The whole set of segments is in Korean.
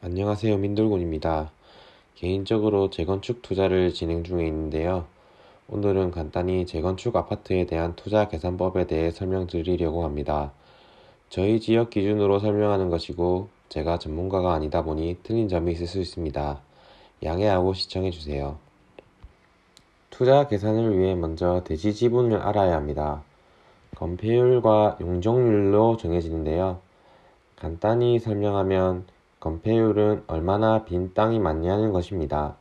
안녕하세요. 민돌곤입니다. 개인적으로 재건축 투자를 진행 중에 있는데요. 오늘은 간단히 재건축 아파트에 대한 투자 계산법에 대해 설명드리려고 합니다. 저희 지역 기준으로 설명하는 것이고 제가 전문가가 아니다 보니 틀린 점이 있을 수 있습니다. 양해하고 시청해주세요. 투자 계산을 위해 먼저 대지 지분을 알아야 합니다. 건폐율과 용적률로 정해지는데요. 간단히 설명하면 건폐율은 얼마나 빈 땅이 많냐는 것입니다.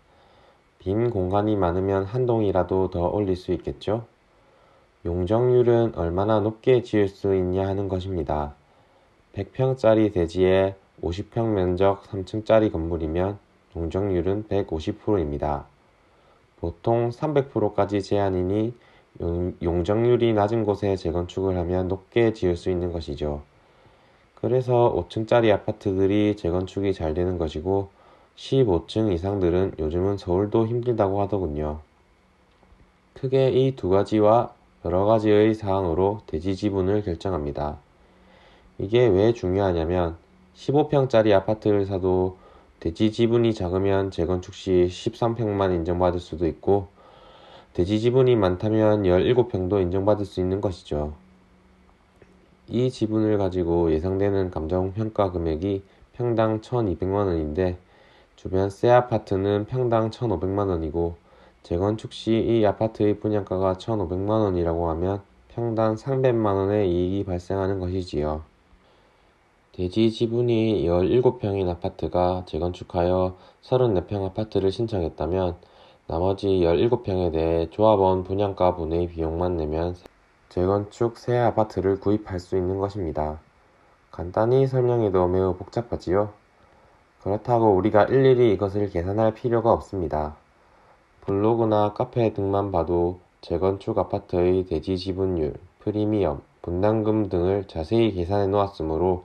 빈 공간이 많으면 한 동이라도 더 올릴 수 있겠죠? 용적률은 얼마나 높게 지을 수 있냐 하는 것입니다. 100평짜리 대지에 50평 면적 3층짜리 건물이면 용적률은 150%입니다. 보통 300%까지 제한이니 용적률이 낮은 곳에 재건축을 하면 높게 지을 수 있는 것이죠. 그래서 5층짜리 아파트들이 재건축이 잘 되는 것이고 15층 이상들은 요즘은 서울도 힘들다고 하더군요. 크게 이 두 가지와 여러 가지의 사항으로 대지 지분을 결정합니다. 이게 왜 중요하냐면 15평짜리 아파트를 사도 대지 지분이 작으면 재건축 시 13평만 인정받을 수도 있고 대지 지분이 많다면 17평도 인정받을 수 있는 것이죠. 이 지분을 가지고 예상되는 감정평가 금액이 평당 1,200만원인데 주변 새 아파트는 평당 1,500만원이고 재건축 시 이 아파트의 분양가가 1,500만원이라고 하면 평당 300만원의 이익이 발생하는 것이지요. 대지 지분이 17평인 아파트가 재건축하여 34평 아파트를 신청했다면 나머지 17평에 대해 조합원 분양가 분의 비용만 내면 재건축 새 아파트를 구입할 수 있는 것입니다. 간단히 설명해도 매우 복잡하지요? 그렇다고 우리가 일일이 이것을 계산할 필요가 없습니다. 블로그나 카페 등만 봐도 재건축 아파트의 대지 지분율, 프리미엄, 분담금 등을 자세히 계산해 놓았으므로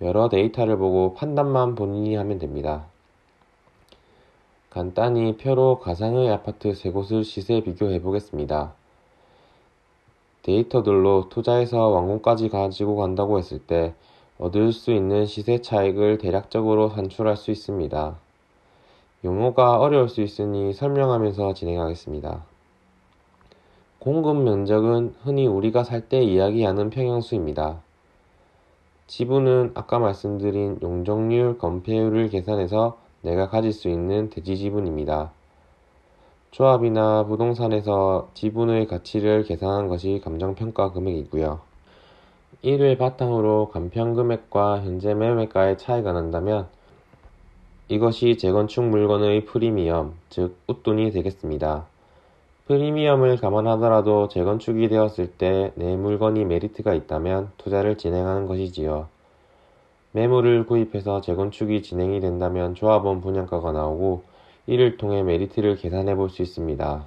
여러 데이터를 보고 판단만 본인이 하면 됩니다. 간단히 표로 가상의 아파트 세 곳을 시세 비교해 보겠습니다. 데이터들로 투자해서 완공까지 가지고 간다고 했을 때 얻을 수 있는 시세 차익을 대략적으로 산출할 수 있습니다. 용어가 어려울 수 있으니 설명하면서 진행하겠습니다. 공급 면적은 흔히 우리가 살 때 이야기하는 평형수입니다. 지분은 아까 말씀드린 용적률, 건폐율을 계산해서 내가 가질 수 있는 대지 지분입니다. 조합이나 부동산에서 지분의 가치를 계산한 것이 감정평가 금액이고요. 이를 바탕으로 간평금액과 현재 매매가의 차이가 난다면 이것이 재건축 물건의 프리미엄, 즉 웃돈이 되겠습니다. 프리미엄을 감안하더라도 재건축이 되었을 때 내 물건이 메리트가 있다면 투자를 진행하는 것이지요. 매물을 구입해서 재건축이 진행이 된다면 조합원 분양가가 나오고 이를 통해 메리트를 계산해 볼 수 있습니다.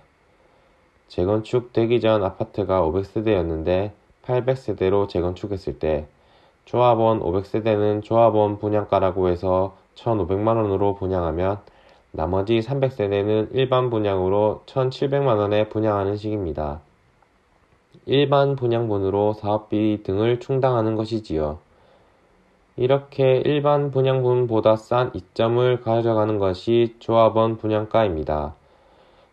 재건축 되기 전 아파트가 500세대였는데 800세대로 재건축했을 때 조합원 500세대는 조합원 분양가라고 해서 1,500만원으로 분양하면 나머지 300세대는 일반 분양으로 1,700만원에 분양하는 식입니다. 일반 분양분으로 사업비 등을 충당하는 것이지요. 이렇게 일반 분양분보다 싼 이점을 가져가는 것이 조합원 분양가입니다.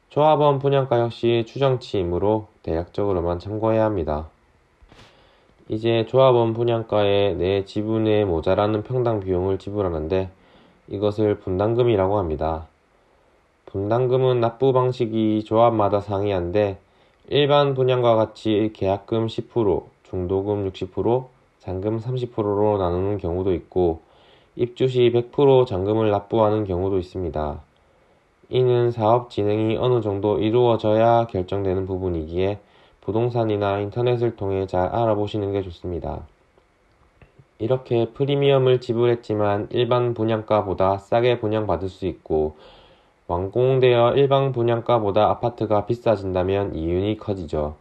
조합원 분양가 역시 추정치이므로 대략적으로만 참고해야 합니다. 이제 조합원 분양가에 내 지분에 모자라는 평당 비용을 지불하는데 이것을 분담금이라고 합니다. 분담금은 납부 방식이 조합마다 상이한데 일반 분양과 같이 계약금 10%, 중도금 60%, 잔금 30%로 나누는 경우도 있고 입주 시 100% 잔금을 납부하는 경우도 있습니다. 이는 사업 진행이 어느 정도 이루어져야 결정되는 부분이기에 부동산이나 인터넷을 통해 잘 알아보시는 게 좋습니다. 이렇게 프리미엄을 지불했지만 일반 분양가보다 싸게 분양받을 수 있고 완공되어 일반 분양가보다 아파트가 비싸진다면 이윤이 커지죠.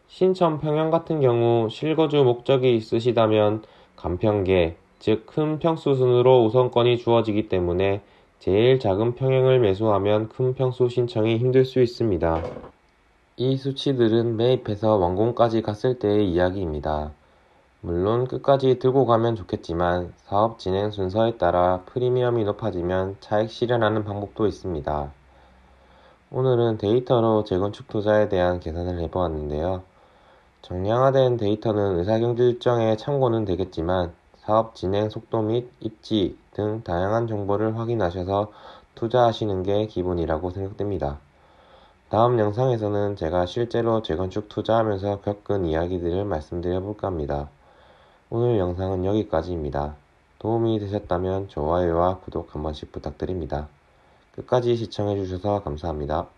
신천 평형 같은 경우 실거주 목적이 있으시다면 간평계, 즉 큰 평수 순으로 우선권이 주어지기 때문에 제일 작은 평형을 매수하면 큰 평수 신청이 힘들 수 있습니다. 이 수치들은 매입해서 완공까지 갔을 때의 이야기입니다. 물론 끝까지 들고 가면 좋겠지만 사업 진행 순서에 따라 프리미엄이 높아지면 차익 실현하는 방법도 있습니다. 오늘은 데이터로 재건축 투자에 대한 계산을 해보았는데요. 정량화된 데이터는 의사결정에 참고는 되겠지만 사업 진행 속도 및 입지 등 다양한 정보를 확인하셔서 투자하시는 게 기본이라고 생각됩니다. 다음 영상에서는 제가 실제로 재건축 투자하면서 겪은 이야기들을 말씀드려 볼까 합니다. 오늘 영상은 여기까지입니다. 도움이 되셨다면 좋아요와 구독 한 번씩 부탁드립니다. 끝까지 시청해 주셔서 감사합니다.